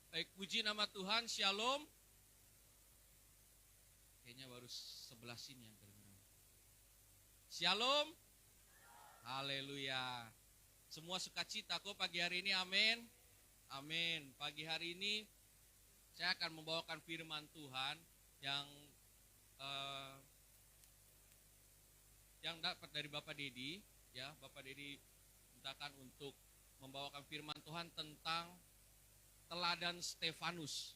Baik, puji nama Tuhan, Shalom. Kayaknya baru sebelah sini yang kedengaran. Shalom. Haleluya. Semua sukacita kok pagi hari ini, amin. Amin. Pagi hari ini saya akan membawakan firman Tuhan yang dapat dari Bapak Dedi, ya. Bapak Dedi mintakan untuk membawakan firman Tuhan tentang teladan Stefanus.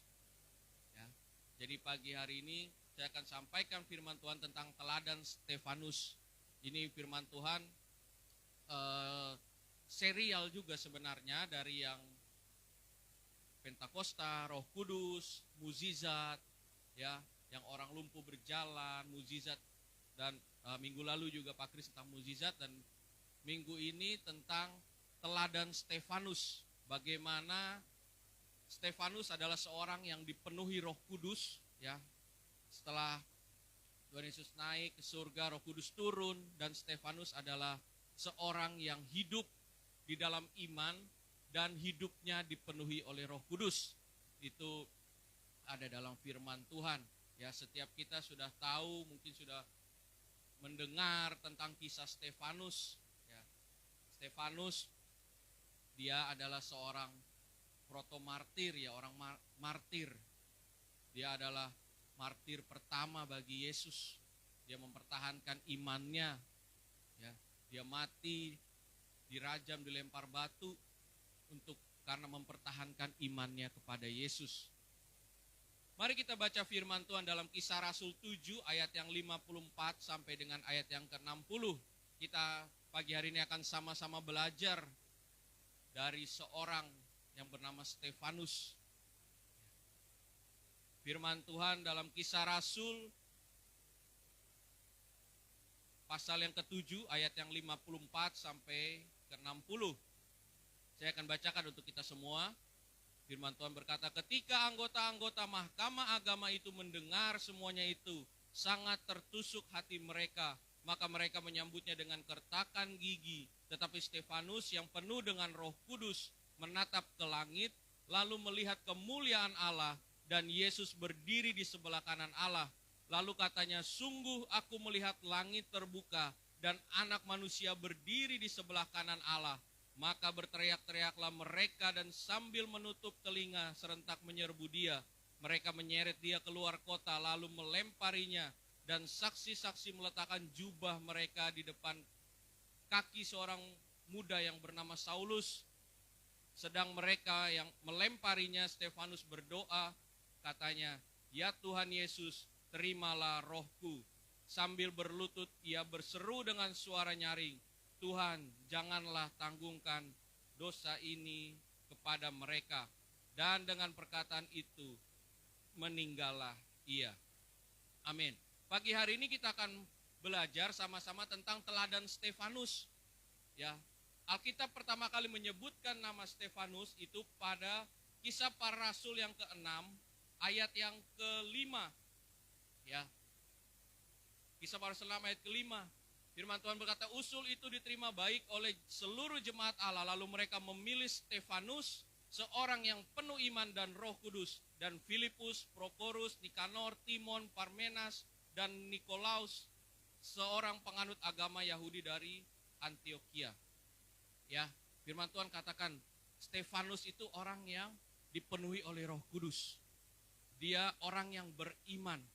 Ya. Jadi pagi hari ini saya akan sampaikan firman Tuhan tentang teladan Stefanus. Ini firman Tuhan serial juga sebenarnya, dari yang Pentakosta, Roh Kudus, mukjizat, ya, yang orang lumpuh berjalan, mukjizat, dan minggu lalu juga Pak Kris tentang mukjizat, dan minggu ini tentang teladan Stefanus. Bagaimana Stefanus adalah seorang yang dipenuhi Roh Kudus, ya. Setelah Tuhan Yesus naik ke surga, Roh Kudus turun, dan Stefanus adalah seorang yang hidup di dalam iman dan hidupnya dipenuhi oleh Roh Kudus. Itu ada dalam firman Tuhan. Ya, setiap kita sudah tahu, mungkin sudah mendengar tentang kisah Stefanus. Ya. Stefanus, dia adalah seorang proto-martir, ya, orang martir. Dia adalah martir pertama bagi Yesus. Dia mempertahankan imannya, ya. Dia mati, dirajam, dilempar batu karena mempertahankan imannya kepada Yesus. Mari kita baca firman Tuhan dalam Kisah Rasul 7 ayat yang 54 sampai dengan ayat yang ke-60. Kita pagi hari ini akan sama-sama belajar dari seorang yang bernama Stefanus. Firman Tuhan dalam Kisah Rasul pasal yang ke-7 ayat yang 54 sampai ke-60. Saya akan bacakan untuk kita semua. Firman Tuhan berkata, ketika anggota-anggota Mahkamah Agama itu mendengar semuanya itu, sangat tertusuk hati mereka. Maka mereka menyambutnya dengan kertakan gigi. Tetapi Stefanus yang penuh dengan Roh Kudus menatap ke langit, lalu melihat kemuliaan Allah dan Yesus berdiri di sebelah kanan Allah. Lalu katanya, sungguh aku melihat langit terbuka dan Anak Manusia berdiri di sebelah kanan Allah. Maka berteriak-teriaklah mereka dan sambil menutup telinga serentak menyerbu dia. Mereka menyeret dia keluar kota lalu melemparinya, dan saksi-saksi meletakkan jubah mereka di depan kaki seorang muda yang bernama Saulus. Sedang mereka yang melemparinya, Stefanus berdoa, katanya, ya Tuhan Yesus, terimalah rohku. Sambil berlutut ia berseru dengan suara nyaring, Tuhan, janganlah tanggungkan dosa ini kepada mereka. Dan dengan perkataan itu, meninggallah ia. Amin. Pagi hari ini kita akan belajar sama-sama tentang teladan Stefanus. Ya, Alkitab pertama kali menyebutkan nama Stefanus itu pada Kisah Para Rasul yang ke-6, ayat yang ke-5. Ya, Kisah Para Rasul 6 ayat ke-5. Firman Tuhan berkata, usul itu diterima baik oleh seluruh jemaat Allah. Lalu mereka memilih Stefanus, seorang yang penuh iman dan Roh Kudus, dan Filipus, Prokorus, Nikanor, Timon, Parmenas, dan Nikolaus, seorang penganut agama Yahudi dari Antioquia. Ya, firman Tuhan katakan, Stefanus itu orang yang dipenuhi oleh Roh Kudus. Dia orang yang beriman.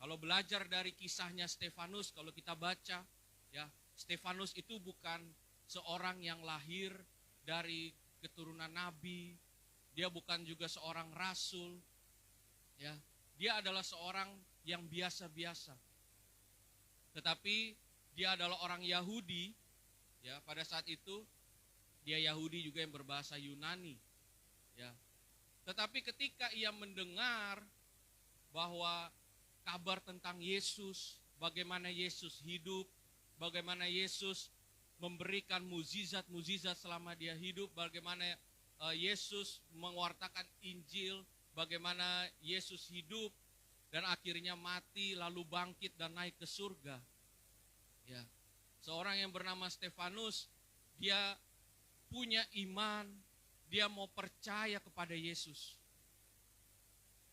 Kalau belajar dari kisahnya Stefanus, kalau kita baca, ya, Stefanus itu bukan seorang yang lahir dari keturunan nabi, dia bukan juga seorang rasul, ya, dia adalah seorang yang biasa-biasa. Tetapi dia adalah orang Yahudi, ya, pada saat itu dia Yahudi juga yang berbahasa Yunani, ya. Tetapi ketika ia mendengar bahwa kabar tentang Yesus, bagaimana Yesus hidup, bagaimana Yesus memberikan mukjizat-mukjizat selama dia hidup, bagaimana Yesus mewartakan Injil, bagaimana Yesus hidup dan akhirnya mati lalu bangkit dan naik ke surga. Ya. Seorang yang bernama Stefanus, dia punya iman, dia mau percaya kepada Yesus.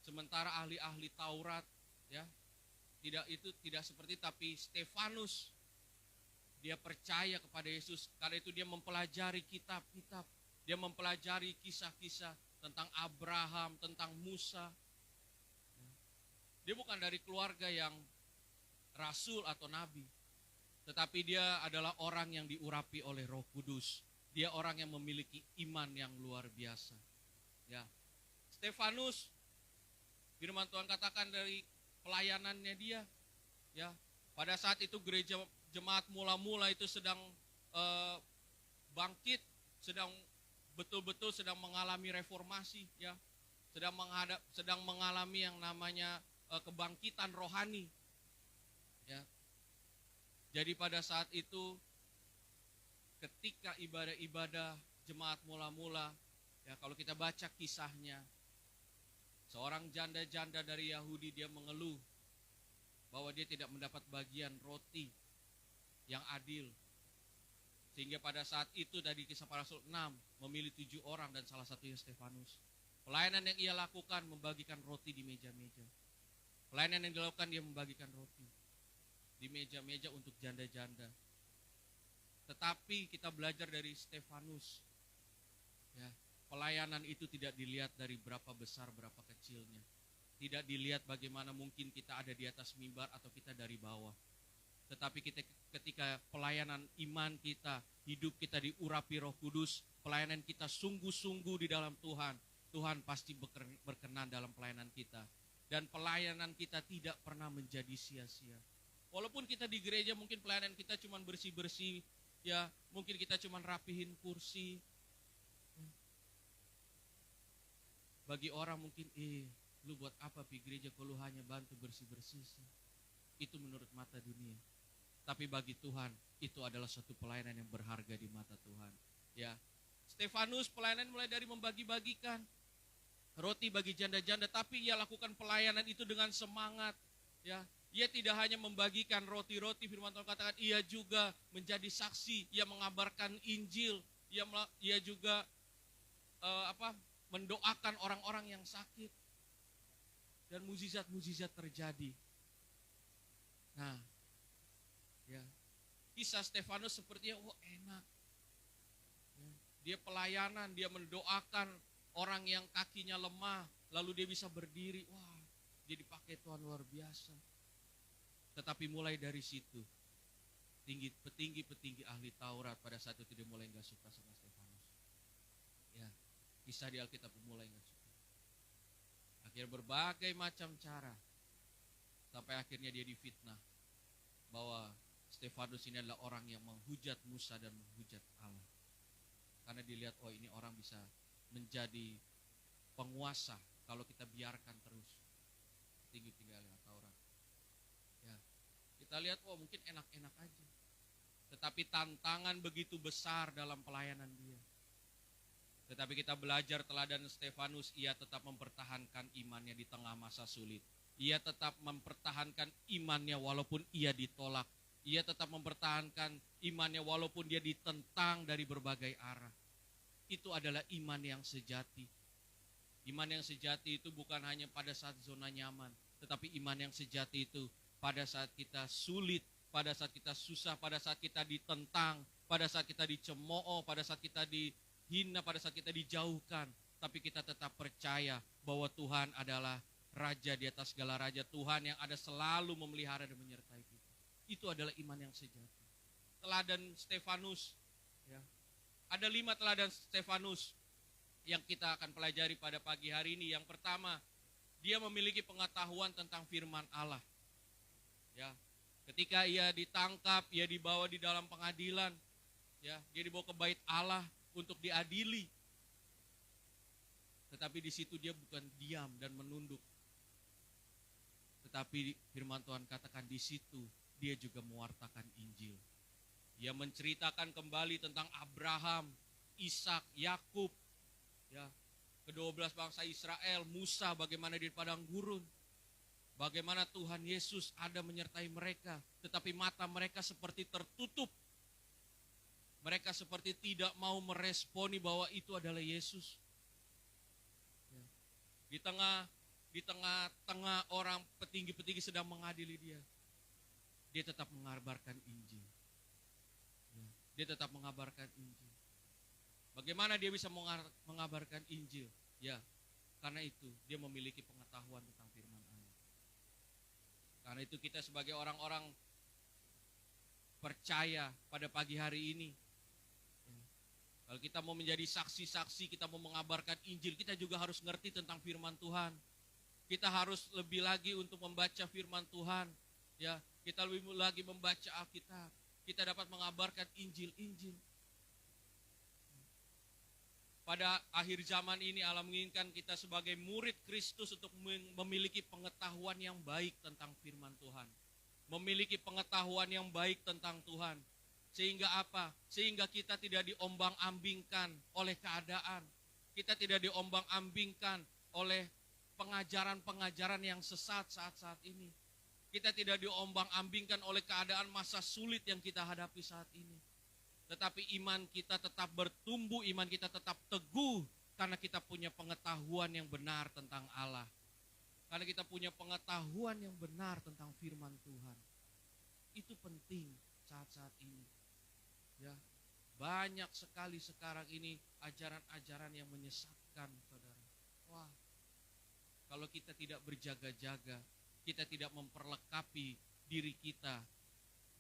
Sementara ahli-ahli Taurat, ya, tidak seperti, tapi Stefanus dia percaya kepada Yesus. Karena itu dia mempelajari kitab-kitab, dia mempelajari kisah-kisah tentang Abraham, tentang Musa. Dia bukan dari keluarga yang rasul atau nabi, tetapi dia adalah orang yang diurapi oleh Roh Kudus. Dia orang yang memiliki iman yang luar biasa. Ya, Stefanus, firman Tuhan katakan dari pelayanannya dia, ya, pada saat itu gereja jemaat mula-mula itu sedang bangkit, sedang betul-betul sedang mengalami reformasi, ya, sedang mengalami yang namanya kebangkitan rohani, ya. Jadi pada saat itu, ketika ibadah-ibadah jemaat mula-mula, ya, kalau kita baca kisahnya, seorang janda-janda dari Yahudi dia mengeluh bahwa dia tidak mendapat bagian roti yang adil. Sehingga pada saat itu dari Kisah Para Rasul 6 memilih 7 orang dan salah satunya Stefanus. Pelayanan yang ia lakukan membagikan roti di meja-meja. Pelayanan yang dilakukan dia membagikan roti di meja-meja untuk janda-janda. Tetapi kita belajar dari Stefanus, ya, pelayanan itu tidak dilihat dari berapa besar, berapa kecilnya. Tidak dilihat bagaimana mungkin kita ada di atas mimbar atau kita dari bawah. Tetapi ketika pelayanan iman kita, hidup kita diurapi Roh Kudus, pelayanan kita sungguh-sungguh di dalam Tuhan, Tuhan pasti berkenan dalam pelayanan kita. Dan pelayanan kita tidak pernah menjadi sia-sia. Walaupun kita di gereja mungkin pelayanan kita cuma bersih-bersih, ya, mungkin kita cuma rapihin kursi. Bagi orang mungkin, lu buat apa pi gereja kalau lu hanya bantu bersih-bersih sih? Itu menurut mata dunia. Tapi bagi Tuhan, itu adalah suatu pelayanan yang berharga di mata Tuhan. Ya, Stefanus pelayanan mulai dari membagi-bagikan roti bagi janda-janda, tapi ia lakukan pelayanan itu dengan semangat. Ya, ia tidak hanya membagikan roti-roti, firman Tuhan katakan, ia juga menjadi saksi, ia mengabarkan Injil, ia juga mendoakan orang-orang yang sakit, dan mukjizat-mukjizat terjadi. Nah, ya, kisah Stefanus sepertinya enak. Ya, dia pelayanan, dia mendoakan orang yang kakinya lemah, lalu dia bisa berdiri. Wah, dia dipakai Tuhan luar biasa. Tetapi mulai dari situ, petinggi-petinggi ahli Taurat pada saat itu dia mulai gak suka sama Stefanus. Ya, kisah di Alkitab mulai gak suka. Akhirnya berbagai macam cara, sampai akhirnya dia difitnah bahwa Stefanus ini adalah orang yang menghujat Musa dan menghujat Allah. Karena dilihat, ini orang bisa menjadi penguasa kalau kita biarkan terus. Tinggi-tinggi ahli Taurat. Ya, kita lihat, mungkin enak-enak aja. Tetapi tantangan begitu besar dalam pelayanan dia. Tetapi kita belajar teladan Stefanus, ia tetap mempertahankan imannya di tengah masa sulit. Ia tetap mempertahankan imannya walaupun ia ditolak. Ia tetap mempertahankan imannya walaupun dia ditentang dari berbagai arah. Itu adalah iman yang sejati. Iman yang sejati itu bukan hanya pada saat zona nyaman, tetapi iman yang sejati itu pada saat kita sulit, pada saat kita susah, pada saat kita ditentang, pada saat kita dicemooh, pada saat kita dihina, pada saat kita dijauhkan, tapi kita tetap percaya bahwa Tuhan adalah Raja di atas segala raja, Tuhan yang ada selalu memelihara dan menyertai kita. Itu adalah iman yang sejati. Teladan Stefanus, ya. Ada 5 teladan Stefanus yang kita akan pelajari pada pagi hari ini. Yang pertama, dia memiliki pengetahuan tentang firman Allah. Ya, ketika ia ditangkap, ia dibawa di dalam pengadilan, ya, dia dibawa ke bait Allah untuk diadili. Tetapi di situ dia bukan diam dan menunduk. Tetapi firman Tuhan katakan di situ dia juga mewartakan Injil. Dia menceritakan kembali tentang Abraham, Ishak, Yakub, ya, ke-12 bangsa Israel, Musa bagaimana di padang gurun. Bagaimana Tuhan Yesus ada menyertai mereka, tetapi mata mereka seperti tertutup. Mereka seperti tidak mau meresponi bahwa itu adalah Yesus. Ya. Di tengah orang petinggi-petinggi sedang mengadili dia, dia tetap mengabarkan Injil. Ya. Dia tetap mengabarkan Injil. Bagaimana dia bisa mengabarkan Injil? Ya, karena itu dia memiliki pengetahuan tentang firman Allah. Karena itu kita sebagai orang-orang percaya pada pagi hari ini, kalau kita mau menjadi saksi-saksi, kita mau mengabarkan Injil, kita juga harus ngerti tentang firman Tuhan. Kita harus lebih lagi untuk membaca firman Tuhan. Ya, kita lebih lagi membaca Alkitab. Kita dapat mengabarkan Injil. Pada akhir zaman ini Allah menginginkan kita sebagai murid Kristus untuk memiliki pengetahuan yang baik tentang firman Tuhan. Memiliki pengetahuan yang baik tentang Tuhan. Sehingga apa? Sehingga kita tidak diombang-ambingkan oleh keadaan. Kita tidak diombang-ambingkan oleh pengajaran-pengajaran yang sesat saat-saat ini. Kita tidak diombang-ambingkan oleh keadaan masa sulit yang kita hadapi saat ini. Tetapi iman kita tetap bertumbuh, iman kita tetap teguh. Karena kita punya pengetahuan yang benar tentang Allah. Karena kita punya pengetahuan yang benar tentang firman Tuhan. Itu penting saat-saat ini. Ya, banyak sekali sekarang ini ajaran-ajaran yang menyesatkan, saudara. Wah, kalau kita tidak berjaga-jaga, kita tidak memperlengkapi diri kita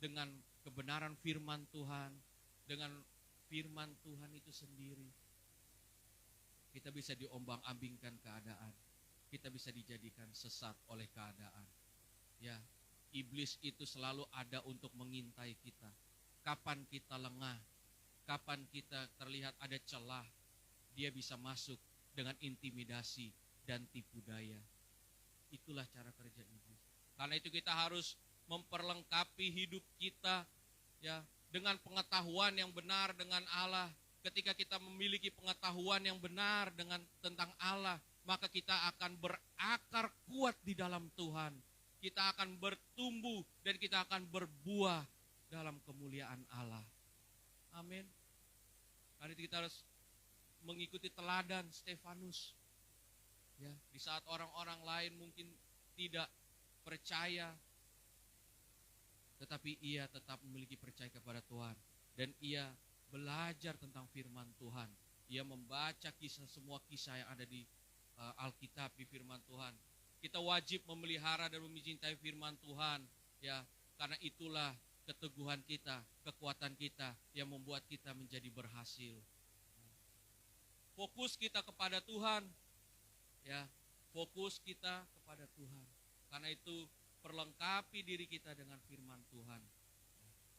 dengan kebenaran firman Tuhan, dengan firman Tuhan itu sendiri, kita bisa diombang-ambingkan keadaan. Kita bisa dijadikan sesat oleh keadaan. Ya, iblis itu selalu ada untuk mengintai kita. Kapan kita lengah, kapan kita terlihat ada celah, dia bisa masuk dengan intimidasi dan tipu daya. Itulah cara kerja iblis. Karena itu kita harus memperlengkapi hidup kita, ya, dengan pengetahuan yang benar dengan Allah. Ketika kita memiliki pengetahuan yang benar tentang Allah, maka kita akan berakar kuat di dalam Tuhan. Kita akan bertumbuh dan kita akan berbuah dalam kemuliaan Allah. Amin. Karena itu kita harus mengikuti teladan Stefanus. Ya, di saat orang-orang lain mungkin tidak percaya, tetapi ia tetap memiliki percaya kepada Tuhan. Dan ia belajar tentang firman Tuhan. Ia membaca semua kisah yang ada di Alkitab, di firman Tuhan. Kita wajib memelihara dan mencintai firman Tuhan, ya, karena itulah keteguhan kita, kekuatan kita yang membuat kita menjadi berhasil. Fokus kita kepada Tuhan, ya, fokus kita kepada Tuhan. Karena itu perlengkapi diri kita dengan firman Tuhan.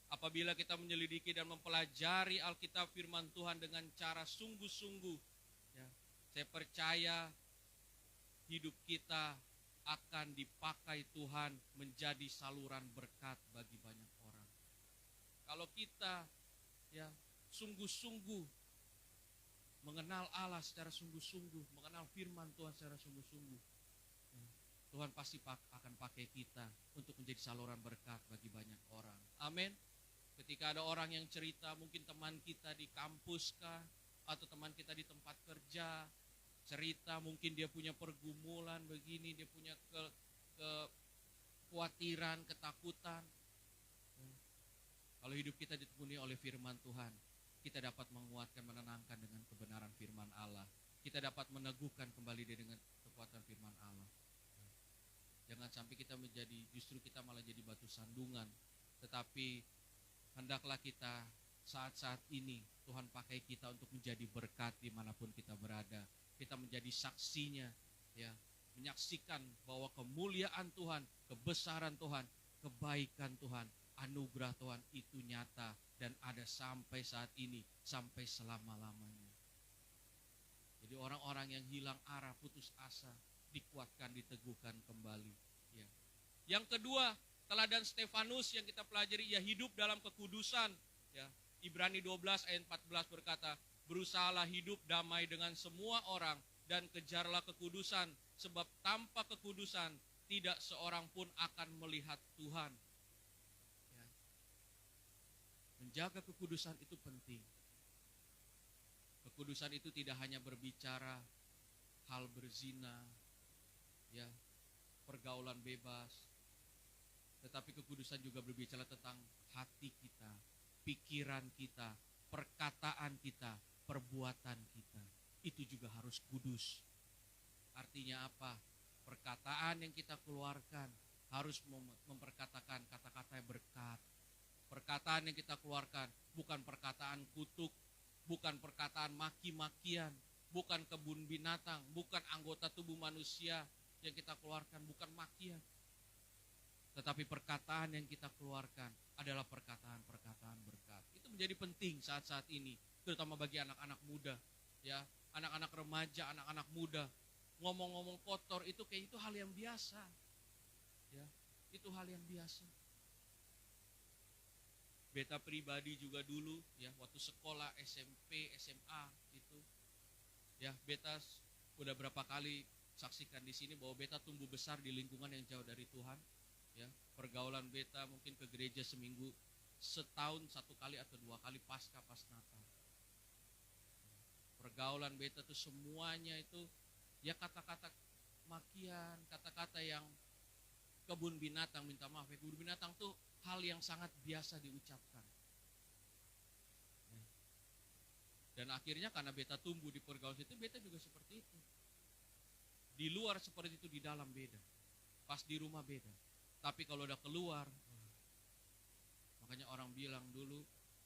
Apabila kita menyelidiki dan mempelajari Alkitab firman Tuhan dengan cara sungguh-sungguh, ya, saya percaya hidup kita akan dipakai Tuhan menjadi saluran berkat bagi banyak orang. Kalau kita, ya, sungguh-sungguh mengenal Allah secara sungguh-sungguh, mengenal firman Tuhan secara sungguh-sungguh, ya, Tuhan pasti akan pakai kita untuk menjadi saluran berkat bagi banyak orang. Amin. Ketika ada orang yang cerita, mungkin teman kita di kampus kah, atau teman kita di tempat kerja, cerita mungkin dia punya pergumulan begini, dia punya kekhawatiran, ketakutan. Kalau hidup kita ditemani oleh firman Tuhan, kita dapat menguatkan, menenangkan dengan kebenaran firman Allah. Kita dapat meneguhkan kembali dia dengan kekuatan firman Allah. Jangan sampai kita justru kita malah jadi batu sandungan. Tetapi hendaklah kita saat-saat ini Tuhan pakai kita untuk menjadi berkat dimanapun kita berada. Kita menjadi saksinya, ya, menyaksikan bahwa kemuliaan Tuhan, kebesaran Tuhan, kebaikan Tuhan, anugerah Tuhan itu nyata dan ada sampai saat ini, sampai selama-lamanya. Jadi orang-orang yang hilang arah, putus asa, dikuatkan, diteguhkan kembali. Ya. Yang kedua, teladan Stefanus yang kita pelajari, ia hidup dalam kekudusan. Ya. Ibrani 12 ayat 14 berkata, berusahalah hidup damai dengan semua orang dan kejarlah kekudusan, sebab tanpa kekudusan tidak seorang pun akan melihat Tuhan. Ya. menjaga kekudusan itu penting. Kekudusan itu tidak hanya berbicara hal berzina, ya, pergaulan bebas, tetapi kekudusan juga berbicara tentang hati kita, pikiran kita, perkataan kita, perbuatan kita. Itu juga harus kudus. Artinya apa? Perkataan yang kita keluarkan harus memperkatakan kata-kata yang berkat. Perkataan yang kita keluarkan bukan perkataan kutuk, bukan perkataan maki-makian, bukan kebun binatang, bukan anggota tubuh manusia yang kita keluarkan, bukan makian. Tetapi perkataan yang kita keluarkan adalah perkataan-perkataan berkat. Itu menjadi penting saat-saat ini, terutama bagi anak-anak muda, ya, anak-anak remaja, anak-anak muda. Ngomong-ngomong kotor itu kayak itu hal yang biasa. Ya, itu hal yang biasa. Beta pribadi juga dulu, ya, waktu sekolah SMP, SMA itu, ya, beta udah berapa kali saksikan di sini bahwa beta tumbuh besar di lingkungan yang jauh dari Tuhan, ya. Pergaulan beta mungkin ke gereja seminggu, setahun 1 kali atau 2 kali pasca pas Natal. Pergaulan beta tuh semuanya itu, ya, kata-kata makian, kata-kata yang kebun binatang, minta maaf ya, kebun binatang tuh hal yang sangat biasa diucapkan. Dan akhirnya karena beta tumbuh di pergaulan itu, beta juga seperti itu. Di luar seperti itu, di dalam beda. Pas di rumah beda. Tapi kalau udah keluar, makanya orang bilang dulu,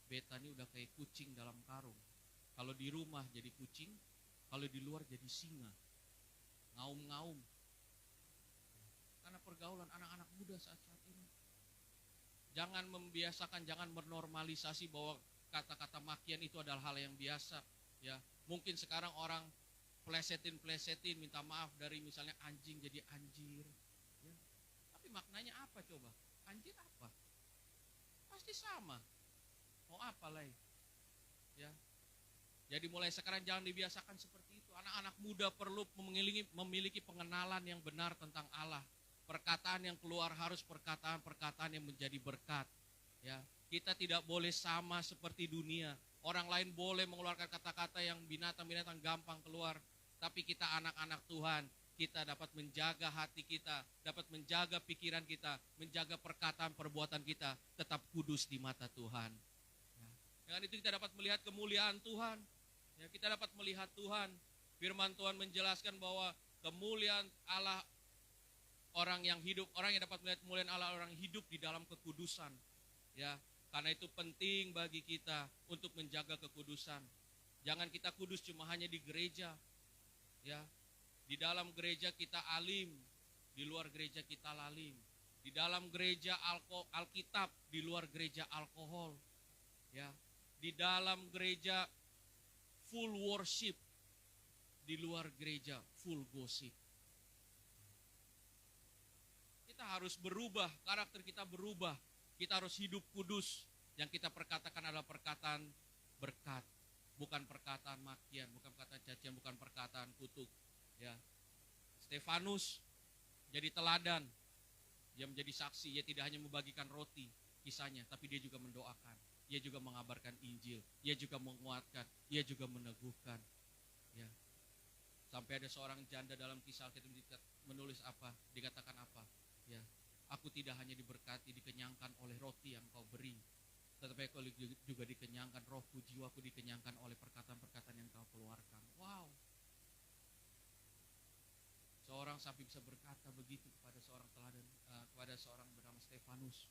beta ini udah kayak kucing dalam karung. Kalau di rumah jadi kucing, kalau di luar jadi singa. Ngaum-ngaum. Karena pergaulan anak-anak muda saat-saat ini. Jangan membiasakan, jangan menormalisasi bahwa kata-kata makian itu adalah hal yang biasa. Ya, mungkin sekarang orang plesetin, minta maaf dari misalnya anjing jadi anjir. Ya. Tapi maknanya apa coba? Anjir apa? Pasti sama. Mau apa lagi? Ya. Jadi mulai sekarang jangan dibiasakan seperti itu. Anak-anak muda perlu memiliki pengenalan yang benar tentang Allah. Perkataan yang keluar harus perkataan-perkataan yang menjadi berkat. Ya, kita tidak boleh sama seperti dunia. Orang lain boleh mengeluarkan kata-kata yang binatang-binatang gampang keluar, tapi kita anak-anak Tuhan, kita dapat menjaga hati kita, dapat menjaga pikiran kita, menjaga perkataan perbuatan kita tetap kudus di mata Tuhan. Ya. Dengan itu kita dapat melihat kemuliaan Tuhan. Ya, kita dapat melihat Tuhan. Firman Tuhan menjelaskan bahwa kemuliaan Allah, orang yang hidup, orang yang dapat melihat kemuliaan Allah, orang hidup di dalam kekudusan. Ya, karena itu penting bagi kita untuk menjaga kekudusan. Jangan kita kudus cuma hanya di gereja. Ya, di dalam gereja kita alim, di luar gereja kita lalim. Di dalam gereja Alkitab, di luar gereja alkohol. Ya, di dalam gereja full worship, di luar gereja full gossip. Kita harus berubah, karakter kita berubah. Kita harus hidup kudus. Yang kita perkatakan adalah perkataan berkat, bukan perkataan makian, bukan perkataan cacian, bukan perkataan kutuk. Ya, Stefanus jadi teladan. Dia menjadi saksi. Dia tidak hanya membagikan roti kisahnya, tapi dia juga mendoakan. Dia juga mengabarkan Injil. Dia juga menguatkan. Dia juga meneguhkan. Ya. Sampai ada seorang janda dalam kisah Alkitab menulis apa? Dikatakan apa? Ya, aku tidak hanya diberkati, dikenyangkan oleh roti yang kau beri, tetapi aku juga dikenyangkan, rohku, jiwaku dikenyangkan oleh perkataan-perkataan yang kau keluarkan. Wow. Seorang sampai bisa berkata begitu kepada seorang teladan, kepada seorang bernama Stefanus.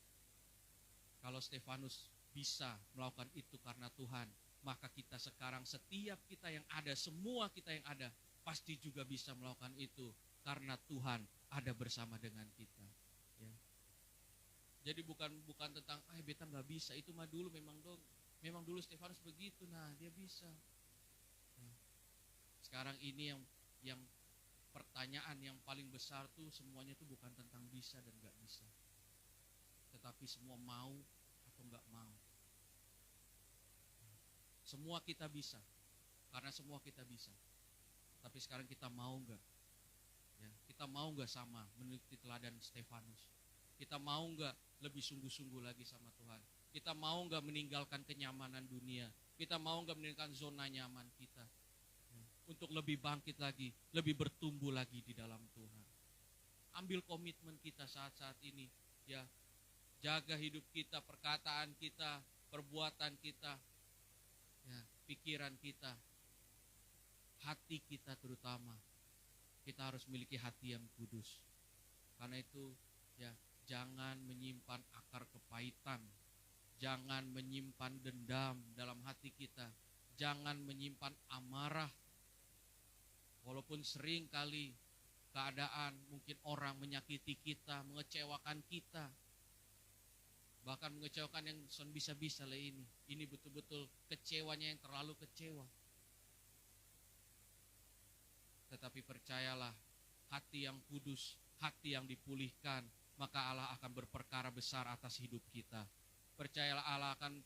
Kalau Stefanus bisa melakukan itu karena Tuhan, maka kita sekarang, setiap kita yang ada, semua kita yang ada, pasti juga bisa melakukan itu karena Tuhan ada bersama dengan kita. Ya. Jadi bukan tentang beta nggak bisa, itu mah dulu memang dulu Stefanus begitu, nah dia bisa. Nah, sekarang ini yang pertanyaan yang paling besar tuh semuanya tuh bukan tentang bisa dan nggak bisa, tetapi semua mau atau nggak mau. Semua kita bisa, karena semua kita bisa. Tapi sekarang kita mau nggak? Ya, kita mau nggak sama mengikuti teladan Stefanus? Kita mau nggak lebih sungguh-sungguh lagi sama Tuhan? Kita mau nggak meninggalkan kenyamanan dunia? Kita mau nggak meninggalkan zona nyaman kita? Untuk lebih bangkit lagi, lebih bertumbuh lagi di dalam Tuhan. Ambil komitmen kita saat-saat ini, ya. Jaga hidup kita, perkataan kita, perbuatan kita, ya, pikiran kita, hati kita terutama. Kita harus memiliki hati yang kudus. Karena itu, ya, jangan menyimpan akar kepahitan. Jangan menyimpan dendam dalam hati kita. Jangan menyimpan amarah. Walaupun sering kali keadaan, mungkin orang menyakiti kita, mengecewakan kita. Bahkan mengecewakan yang bisa-bisa lah ini. Ini betul-betul kecewanya yang terlalu kecewa. Tetapi percayalah, hati yang kudus, hati yang dipulihkan, maka Allah akan berperkara besar atas hidup kita. Percayalah, Allah akan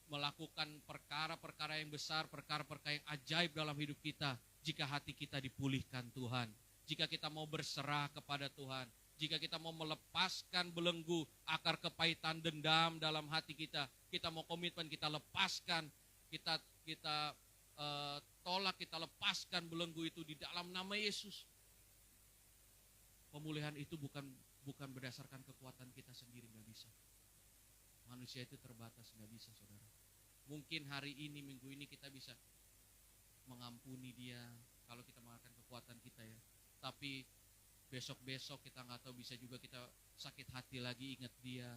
melakukan perkara-perkara yang besar, perkara-perkara yang ajaib dalam hidup kita, jika hati kita dipulihkan Tuhan. Jika kita mau berserah kepada Tuhan, jika kita mau melepaskan belenggu akar kepahitan dendam dalam hati kita, kita mau komitmen, kita lepaskan, kita tolak, kita lepaskan belenggu itu di dalam nama Yesus. Pemulihan itu bukan berdasarkan kekuatan kita sendiri, nggak bisa. Manusia itu terbatas, nggak bisa, saudara. Mungkin hari ini, minggu ini kita bisa mengampuni dia kalau kita menggunakan kekuatan kita, ya. Tapi besok-besok kita nggak tahu, bisa juga kita sakit hati lagi ingat dia.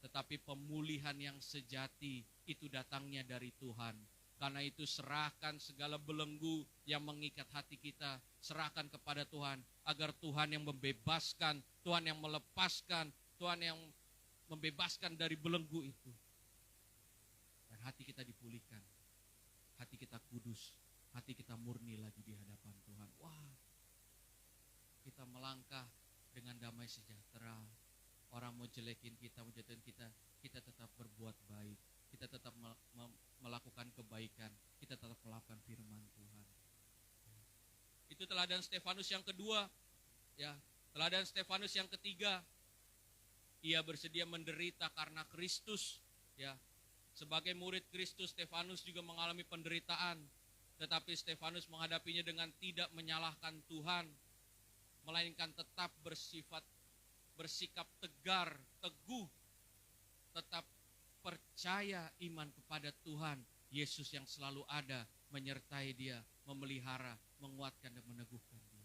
Tetapi pemulihan yang sejati itu datangnya dari Tuhan. Karena itu serahkan segala belenggu yang mengikat hati kita, serahkan kepada Tuhan, agar Tuhan yang membebaskan, Tuhan yang melepaskan, Tuhan yang membebaskan dari belenggu itu. Dan hati kita dipulihkan, hati kita kudus, hati kita murni lagi di hadapan Tuhan. Wah, kita melangkah dengan damai sejahtera. Orang mau jelekin kita, mau jatuhin kita, kita tetap berbuat baik. Kita tetap melakukan kebaikan, kita tetap melakukan firman Tuhan. Itu teladan Stefanus yang kedua, ya. Teladan Stefanus yang ketiga, ia bersedia menderita karena Kristus, ya. Sebagai murid Kristus, Stefanus juga mengalami penderitaan, tetapi Stefanus menghadapinya dengan tidak menyalahkan Tuhan, melainkan tetap bersikap tegar, teguh, tetap percaya iman kepada Tuhan Yesus yang selalu ada, menyertai dia, memelihara, menguatkan dan meneguhkan dia.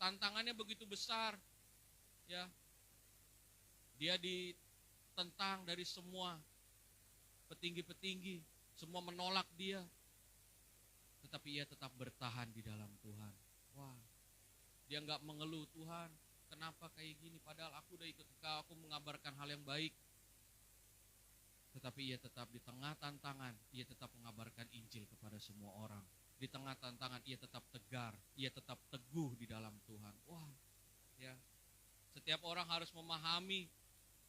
Tantangannya begitu besar, ya. Dia ditentang dari semua petinggi-petinggi, semua menolak dia, tetapi ia tetap bertahan di dalam Tuhan. Wah, dia nggak mengeluh, Tuhan, kenapa kayak gini? Padahal aku udah ikut Engkau, aku mengabarkan hal yang baik. Tetapi ia tetap di tengah tantangan, ia tetap mengabarkan Injil kepada semua orang. Di tengah tantangan ia tetap tegar, ia tetap teguh di dalam Tuhan. Wah, ya. Setiap orang harus memahami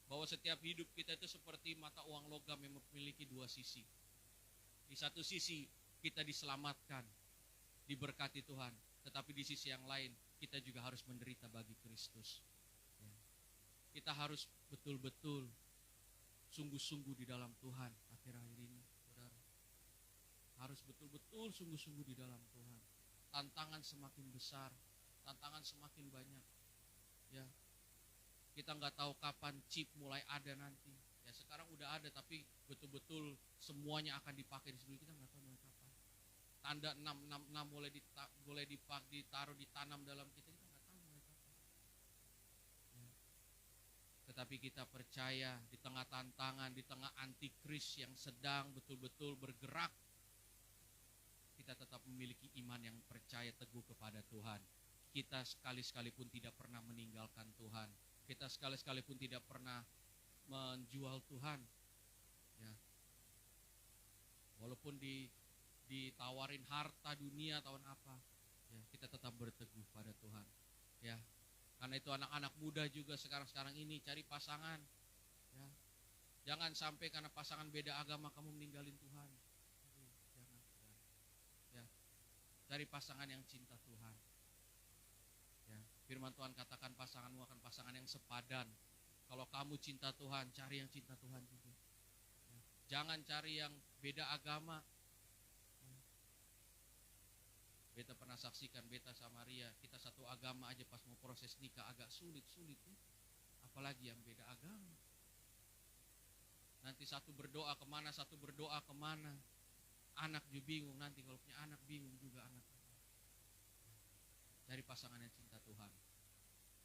bahwa setiap hidup kita itu seperti mata uang logam yang memiliki dua sisi. Di satu sisi kita diselamatkan, diberkati Tuhan, tetapi di sisi yang lain kita juga harus menderita bagi Kristus. Ya. Kita harus betul-betul sungguh-sungguh di dalam Tuhan akhir-akhir ini, saudara. Harus betul-betul sungguh-sungguh di dalam Tuhan. Tantangan semakin besar, tantangan semakin banyak. Ya, kita nggak tahu kapan chip mulai ada nanti. Ya, sekarang udah ada, tapi betul-betul semuanya akan dipakai di seluruh kita, nggak tahu mulai kapan. Tanda 666 boleh ditaruh, ditanam dalam kita nggak tahu mulai kapan. Ya. Tetapi kita percaya di tengah tantangan, di tengah antikris yang sedang betul-betul bergerak, kita tetap memiliki iman yang percaya teguh kepada Tuhan. Kita sekali-sekali pun tidak pernah meninggalkan Tuhan. Kita sekali-sekali pun tidak pernah menjual Tuhan. Ya. Walaupun ditawarin harta dunia tahun apa, ya, kita tetap berteguh pada Tuhan. Ya. Karena itu anak-anak muda juga sekarang ini cari pasangan. Ya. Jangan sampai karena pasangan beda agama kamu meninggalin Tuhan. Jangan. Ya. Cari pasangan yang cinta Tuhan. Ya. Firman Tuhan katakan pasanganmu akan pasangan yang sepadan. Kalau kamu cinta Tuhan, cari yang cinta Tuhan juga. Jangan cari yang beda agama. Beta pernah saksikan Beta sama Ria, kita satu agama aja pas mau proses nikah agak sulit. Apalagi yang beda agama. Nanti satu berdoa kemana, satu berdoa kemana. Anak juga bingung, nanti kalau punya anak bingung juga anak. Cari pasangan yang cinta Tuhan.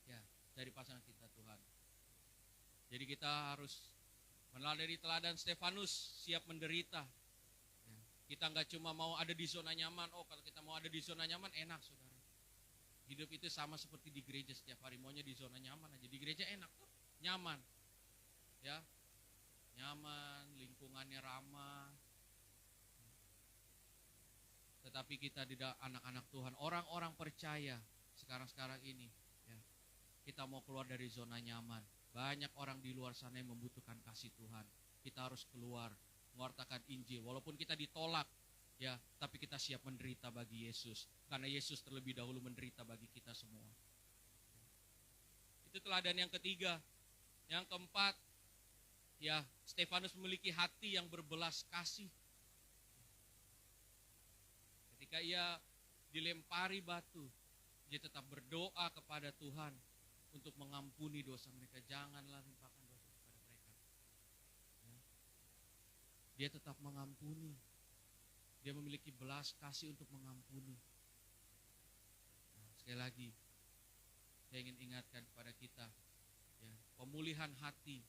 Ya, cari pasangan cinta Tuhan. Jadi kita harus meneladani teladan Stefanus, siap menderita. Ya, kita nggak cuma mau ada di zona nyaman. Oh, kalau kita mau ada di zona nyaman enak, saudara. Hidup itu sama seperti di gereja, setiap hari maunya di zona nyaman aja. Di gereja enak tuh, nyaman. Ya, nyaman, lingkungannya ramah. Tetapi kita tidak anak-anak Tuhan, orang-orang percaya sekarang ini, ya, kita mau keluar dari zona nyaman. Banyak orang di luar sana yang membutuhkan kasih Tuhan. Kita harus keluar, mewartakan Injil. Walaupun kita ditolak, ya, tapi kita siap menderita bagi Yesus. Karena Yesus terlebih dahulu menderita bagi kita semua. Itu teladan yang ketiga. Yang keempat, ya, Stefanus memiliki hati yang berbelas kasih. Ketika ia dilempari batu, dia tetap berdoa kepada Tuhan untuk mengampuni dosa mereka. Janganlah limpahkan dosa kepada mereka. Ya. Dia tetap mengampuni. Dia memiliki belas kasih untuk mengampuni. Nah, sekali lagi, saya ingin ingatkan kepada kita, ya, pemulihan hati.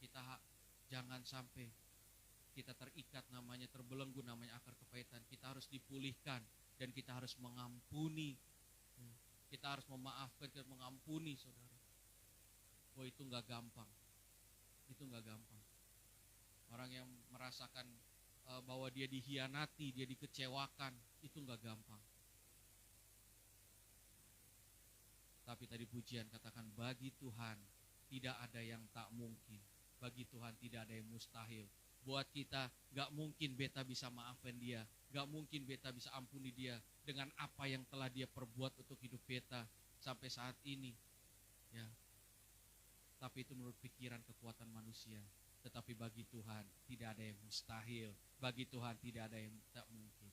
Kita jangan sampai kita terikat namanya, terbelenggu namanya akar kepahitan. Kita harus dipulihkan dan kita harus mengampuni. Kita harus memaafkan dan mengampuni, saudara. Oh, itu nggak gampang. Itu nggak gampang. Orang yang merasakan bahwa dia dihianati, dia dikecewakan, itu nggak gampang. Tapi tadi pujian katakan, bagi Tuhan tidak ada yang tak mungkin. Bagi Tuhan tidak ada yang mustahil. Buat kita gak mungkin beta bisa maafkan dia, gak mungkin beta bisa ampuni dia dengan apa yang telah dia perbuat untuk hidup beta sampai saat ini, ya. Tapi itu menurut pikiran kekuatan manusia. Tetapi bagi Tuhan tidak ada yang mustahil, bagi Tuhan tidak ada yang tak mungkin,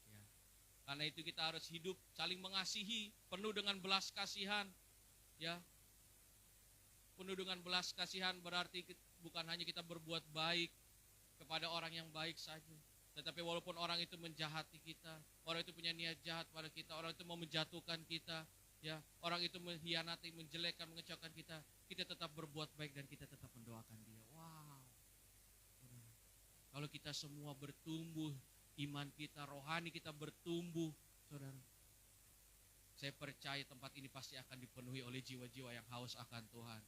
ya. Karena itu kita harus hidup saling mengasihi, penuh dengan belas kasihan, ya. Penuh dengan belas kasihan berarti bukan hanya kita berbuat baik kepada orang yang baik saja, tetapi walaupun orang itu menjahati kita, orang itu punya niat jahat pada kita, orang itu mau menjatuhkan kita, ya, orang itu mengkhianati, menjelekkan, mengecewakan kita, kita tetap berbuat baik dan kita tetap mendoakan dia. Wow. Kalau kita semua bertumbuh, iman kita, rohani kita bertumbuh, saudara, saya percaya tempat ini pasti akan dipenuhi oleh jiwa-jiwa yang haus akan Tuhan.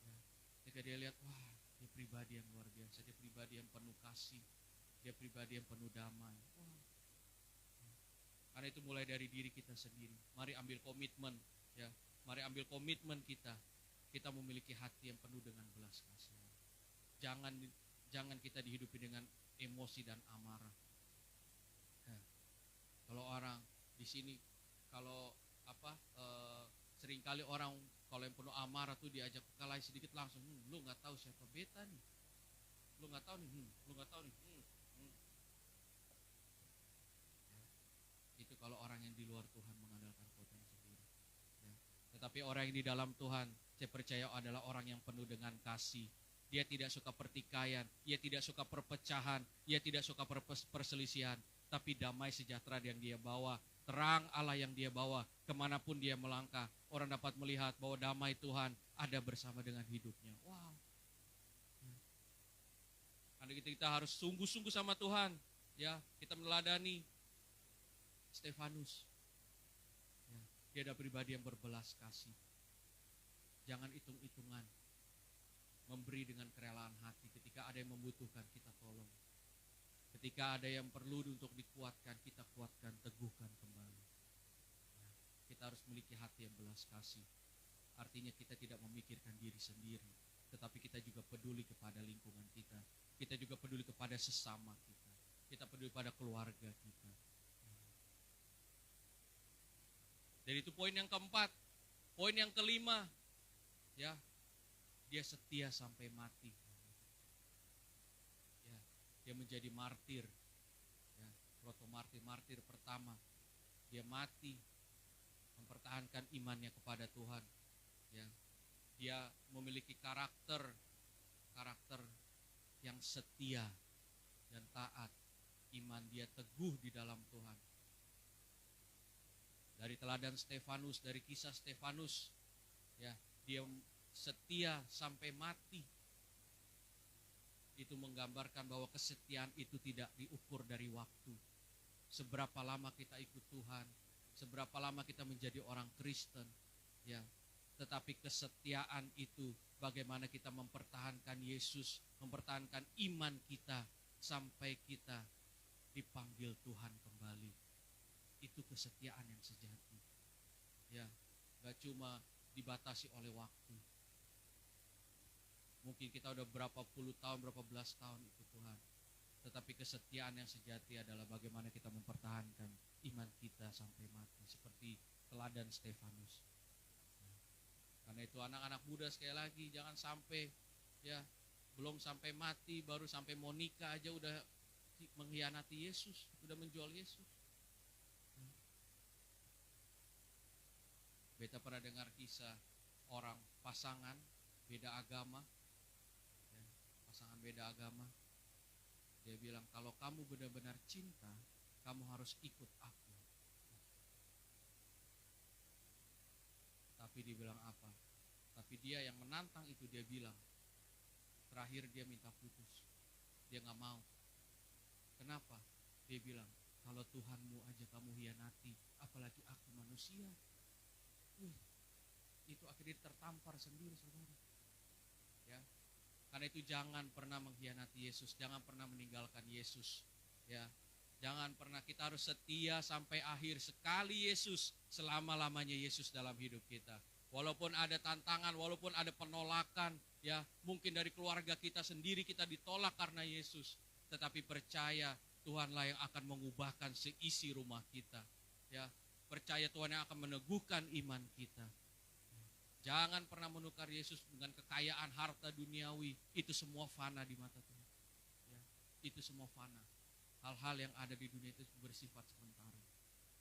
Ya. Ketika dia lihat, wah, dia pribadi yang luar biasa, dia pribadi yang penuh kasih, dia pribadi yang penuh damai. Wow. Karena itu mulai dari diri kita sendiri. Mari ambil komitmen, ya. Mari ambil komitmen kita. Kita memiliki hati yang penuh dengan belas kasihan. Jangan kita dihidupi dengan emosi dan amarah. Ya. Kalau orang di sini, kalau seringkali orang kalau yang penuh amarah tuh diajak kelahi sedikit langsung, lu nggak tahu siapa beta nih, lu nggak tahu nih, lu nggak tahu nih. Ya. Itu kalau orang yang di luar Tuhan mengandalkan kekuatan sendiri. Ya. Tetapi orang yang di dalam Tuhan, saya percaya adalah orang yang penuh dengan kasih. Dia tidak suka pertikaian, dia tidak suka perpecahan, dia tidak suka perselisihan, tapi damai sejahtera yang dia bawa, terang Allah yang dia bawa, kemanapun dia melangkah, orang dapat melihat bahwa damai Tuhan ada bersama dengan hidupnya. Wow. Karena kita harus sungguh-sungguh sama Tuhan, ya. Kita meneladani Stefanus. Ya, dia ada pribadi yang berbelas kasih. Jangan hitung-hitungan. Memberi dengan kerelaan hati. Ketika ada yang membutuhkan, kita tolong. Ketika ada yang perlu untuk dikuatkan, kita kuatkan, teguhkan kembali. Ya, kita harus memiliki hati yang belas kasih. Artinya kita tidak memikirkan diri sendiri, tetapi kita juga peduli kepada lingkungan kita. Kita juga peduli kepada sesama kita. Kita peduli pada keluarga kita. Jadi itu poin yang keempat. Poin yang kelima, ya, Dia setia sampai mati. Ya, dia menjadi martir. Ya, proto-martir, martir pertama. Dia mati mempertahankan imannya kepada Tuhan. Ya, dia memiliki karakter yang setia dan taat. Iman dia teguh di dalam Tuhan. Dari teladan Stefanus, dari kisah Stefanus, ya, dia setia sampai mati. Itu menggambarkan bahwa kesetiaan itu tidak diukur dari waktu. Seberapa lama kita ikut Tuhan, seberapa lama kita menjadi orang Kristen, ya. Tetapi kesetiaan itu bagaimana kita mempertahankan Yesus, mempertahankan iman kita sampai kita dipanggil Tuhan kembali. Itu kesetiaan yang sejati. Ya, gak cuma dibatasi oleh waktu. Mungkin kita udah berapa puluh tahun, berapa belas tahun ikut Tuhan. Tetapi kesetiaan yang sejati adalah bagaimana kita mempertahankan iman kita sampai mati. Seperti teladan Stefanus. Karena itu anak-anak muda sekali lagi, jangan sampai, ya, belum sampai mati, baru sampai mau nikah aja udah mengkhianati Yesus, udah menjual Yesus. Beta pernah dengar kisah orang pasangan beda agama, ya, pasangan beda agama. Dia bilang, kalau kamu benar-benar cinta, kamu harus ikut aku. Tapi dia bilang apa? Tapi dia yang menantang itu, dia bilang, terakhir dia minta putus. Dia gak mau. Kenapa? Dia bilang, kalau Tuhanmu aja kamu hianati, apalagi aku manusia. Itu akhirnya tertampar sendiri, saudara. Ya, karena itu jangan pernah mengkhianati Yesus, jangan pernah meninggalkan Yesus. Ya, jangan pernah, kita harus setia sampai akhir. Sekali Yesus, selama-lamanya Yesus dalam hidup kita. Walaupun ada tantangan, walaupun ada penolakan, ya, mungkin dari keluarga kita sendiri kita ditolak karena Yesus, tetapi percaya Tuhanlah yang akan mengubahkan seisi rumah kita. Ya, percaya Tuhan yang akan meneguhkan iman kita. Jangan pernah menukar Yesus dengan kekayaan harta duniawi. Itu semua fana di mata Tuhan. Ya, itu semua fana. Hal-hal yang ada di dunia itu bersifat sementara.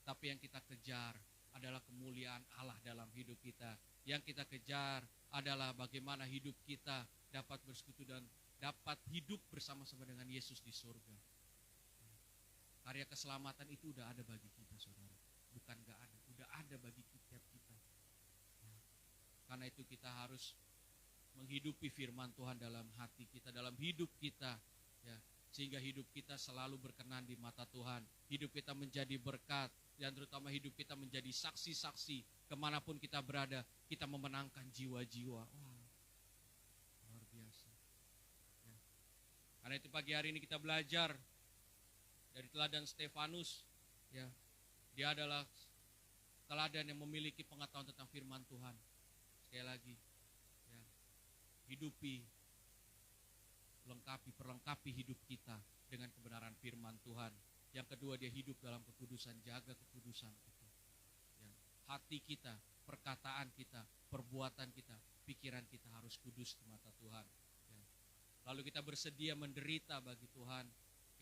Tapi yang kita kejar adalah kemuliaan Allah dalam hidup kita. Yang kita kejar adalah bagaimana hidup kita dapat bersekutu dan dapat hidup bersama-sama dengan Yesus di surga. Karya keselamatan itu udah ada bagi kita, saudara. Bukan gak ada, udah ada bagi setiap kita. Karena itu kita harus menghidupi firman Tuhan dalam hati kita, dalam hidup kita, ya, sehingga hidup kita selalu berkenan di mata Tuhan. Hidup kita menjadi berkat, dan terutama hidup kita menjadi saksi-saksi. Kemanapun kita berada, kita memenangkan jiwa-jiwa. Wah, luar biasa. Ya. Karena itu pagi hari ini kita belajar dari teladan Stefanus. Ya, dia adalah teladan yang memiliki pengetahuan tentang firman Tuhan. Sekali lagi, ya, hidupi, perlengkapi hidup kita dengan kebenaran firman Tuhan. Yang kedua, dia hidup dalam kekudusan, jaga kekudusan itu. Ya, hati kita, perkataan kita, perbuatan kita, pikiran kita harus kudus di mata Tuhan. Ya. Lalu kita bersedia menderita bagi Tuhan.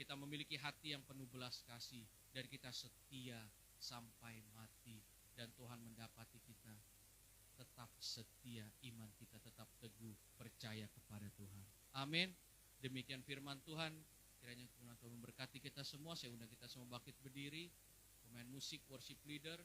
Kita memiliki hati yang penuh belas kasih, dan kita setia sampai mati. Dan Tuhan mendapati kita tetap setia, iman kita tetap teguh, percaya kepada Tuhan. Amin. Demikian firman Tuhan. Kiranya firman Tuhan memberkati kita semua. Saya undang kita semua bangkit berdiri. Pemain musik, worship leader.